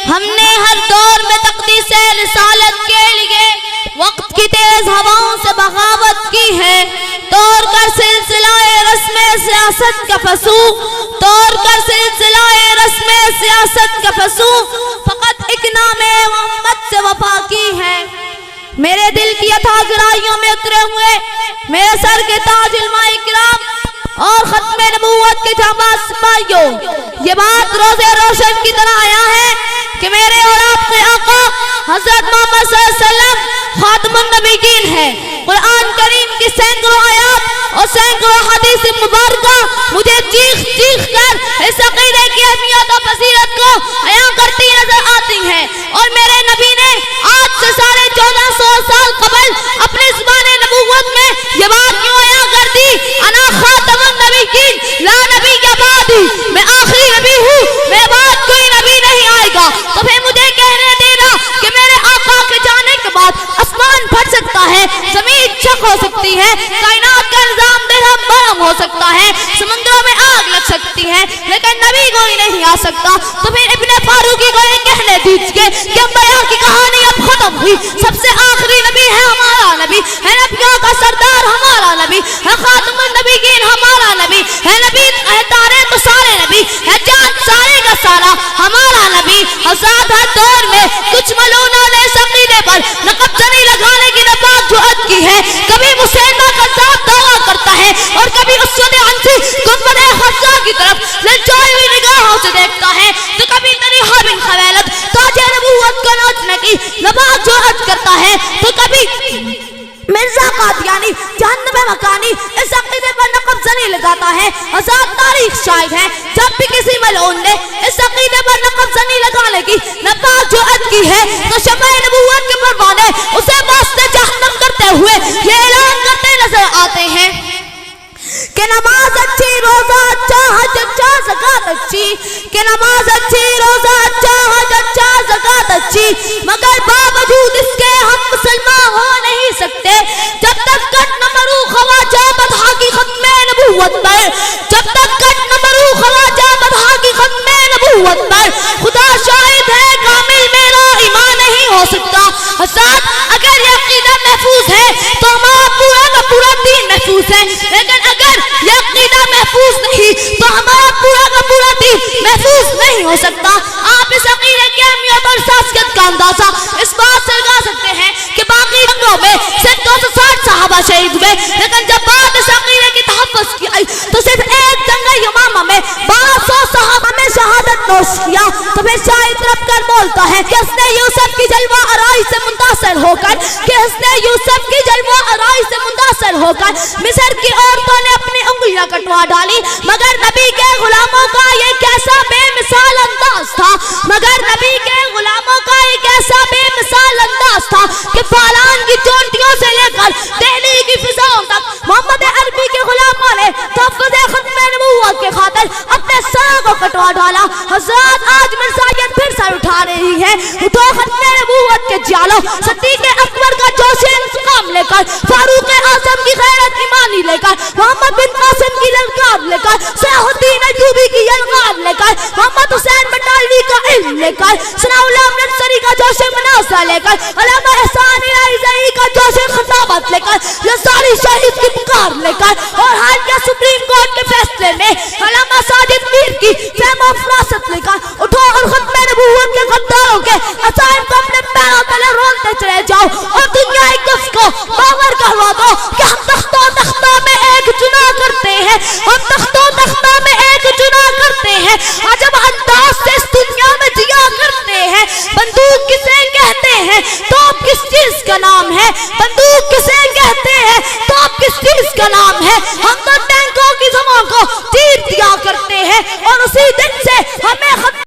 ہم نے ہر دور میں تقدیس رسالت کے لیے وقت کی تیز ہواؤں سے بغاوت کی ہے، توڑ کر سلسلہ رسم سیاست کا فسوق، توڑ کر سلسلہ رسم سیاست کا فسوق، فقط ایک نام محمد سے وفا کی ہے۔ میرے دل کی اتھا گہرائیوں میں اترے ہوئے میرے سر کے تاج علماء کرام اور ختم نبوت کے جانباز سپاہیوں، یہ بات روزے روشن کی طرح آیا ہے کہ میرے اور آپ کے آقا حضرت محمد صلی اللہ علیہ وسلم خاتم النبیین ہے۔ قرآن کریم کی سینکڑوں آیات اور سینکڑوں حدیث مبارکہ مجھے چیخ چیخ کر اس عقیدے کی اہمیت اور فضیلت کو بیان کرتی نظر آتی ہیں، اور میرے نبی نے آج سے 1450 سال قبل اپنی زبان نبوت میں یہ بات کیوں بیان کر دی؟ انا خاتم النبیین لا نبی بعدی، میں آخری نبی ہوں، میرے بعد کوئی نبی نہیں آئے گا۔ تو پھر مجھے کہنے دینا کہ میرے آقا کے جانے کے بعد آسمان پھٹ سکتا ہے، زمین چھک ہو سکتی ہے، کائنات کا نظام درہم برہم ہو سکتا ہے، سمندروں میں آگ لگ سکتی ہے، لیکن نبی کوئی نہیں آ سکتا۔ تو پھر ابن فاروقی کو یہ کہنے دیجئے کہ انبیاء کی کہانی اب ختم ہوئی، سب سے آخری نبی ہے ہمارا نبی، ہے نبیوں کا سردار ہمارا نبی، ہے خاتم النبیین ہمارا نبی، ہے نبی ہے تارے تو سارے نبی، ہے جان سارے کا سارا ہمارا نبی۔ حضرات ہر دور میں کچھ ملونوں نے اس عقیدے پر نقب زنی لگانے کی ناپاک جرأت کی ہے، کبھی مسیلمہ کذاب دعویٰ کرتا ہے اور کبھی اسود عنسی گنبد خضرا کی طرف للچائی ہوئی نگاہوں سے دیکھتا ہے، تو کبھی طریحہ بن خویلد تاج نبوت کو نوچنے کی ناپاک جرأت کرتا ہے، تو کبھی مرزا قادیانی جہنم مکانی اس عقیدے پر نقب زنی لگاتا ہے۔ حضرات تاریخ شاہد ہے، جب بھی کسی ملعون نے اس عقیدے پر نقب زنی لگانے کی ناپاک جرأت کی ہے تو شمع نبوت کے پروانے اسے واسطے جہنم کرتے ہوئے یہ اعلان کرتے نظر آتے ہیں کہ نماز اچھی، روزہ اچھا، حج اچھا، زکات اچھی، کہ نماز اچھی، روزہ اچھا، حج اچھا، زکات اچھی، مگر باوجود اس کے ہم مسلمان ہو نہیں سکتے جب تک کٹ نہ مرو خواجہ بدھا کی ختم نبوت پر، جب تک کٹ نہ مرو خواجہ بدھا کی ختم نبوت پر، خدا شاہد ہے کامل میرا ایمان نہیں ہو سکتا۔ حضرات اگر یہ عقیدہ محفوظ ہے تو ہمارا پورا کا پورا دین محفوظ ہے، لیکن اگر یہ عقیدہ محفوظ نہیں تو ہمارا پورا کا پورا دین محفوظ نہیں ہو سکتا۔ آپ اس عقیدے کی اہمیت اور حساسیت کا اندازہ اس بات سے لگا سکتے ہیں کہ باقی جنگوں میں صرف 260 صحابہ شہید ہوئے، لیکن جب بات اس عقیدے کی تحفظ کی آئی تو صرف ایک جنگ یمامہ میں 1200 صحابہ میں شہادت نوش کیا۔ تو پھر شاید رب کر بولتا ہے کہ حسن یوسف کی جلوہ آرائی سے متاثر ہو کر، کہ حسن یوسف کی جلوہ آرائی سے متاثر ہو کر مصر کی عورتوں نے اپنی انگلیاں کٹوا ڈالی، مگر نبی کے غلاموں کا یہ کیسا بے مثال انداز تھا، مگر نبی کے غلاموں کا یہ کیسا بے مثال انداز تھا کہ فالان کی چونٹیوں سے لے کر دہلی کی فضاؤں تک محمد عربی کے غلاموں نے تحفظ ختم نبوت کے خاطر اپنے سروں کو کٹوا ڈالا۔ حضرات آج مرزائیت پھر سر اٹھا رہی ہے، اٹھو ختم نبوت کے جالو، صدیق اکبر کا جوش انتقام لے کر، فاروق اعظم کی غیرت ایمانی لے کر، محمد بن قاسم کی للکار لے کر، صلاح الدین ایوبی کی یلغار لے کر، محمد حسین بٹالوی کا علم لے کر، ثناء اللہ امرتسری کا جوش مناظرہ لے کر، علامہ احسان الہی کا جوش خطابت لے کر، لساری شہید کی پکار لے کر، اور حالیہ سپریم کورٹ کے فیصلے میں علامہ ساجد میر کی فہم و فراست لے کر اٹھو اور ختم نبوت کے غداروں کے عزائم کو اپنے پیروں تلے رولتے چلے جاؤ، اور دنیا ایک کو باور کروا دو کہ ہم تختوں تختوں میں ایک چناؤ کرتے ہیں، ہم تختوں تختوں میں ایک چناؤ کرتے ہیں، عجب انداز سے اس دنیا میں جیا کرتے ہیں۔ بندوق کسے کہتے ہیں، توپ کس چیز کا نام ہے، بندوق کسے کہتے ہیں، توپ کس چیز کا نام ہے، ہم تو ٹینکوں کی زموں کو تیر دیا کرتے ہیں اور اسی